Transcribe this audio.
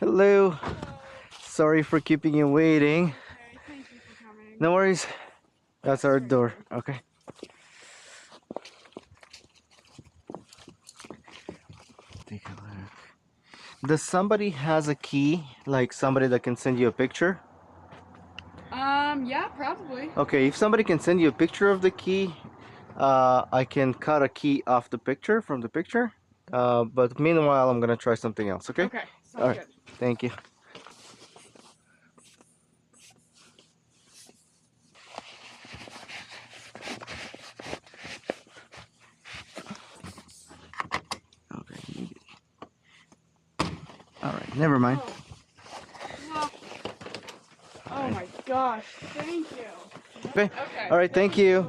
Hello. Sorry for keeping you waiting. Okay, thank you for coming. No worries. That's our door. Okay. Take a look. Does somebody has a key? Like somebody that can send you a picture? Yeah, probably. Okay, if somebody can send you a picture of the key, I can cut a key off the picture from the picture. But meanwhile, I'm gonna try something else. Okay. Okay, All sounds right. good. Thank you. Okay. All right. Never mind. Oh, oh my gosh, thank you. Okay. Okay. All right. Thank you.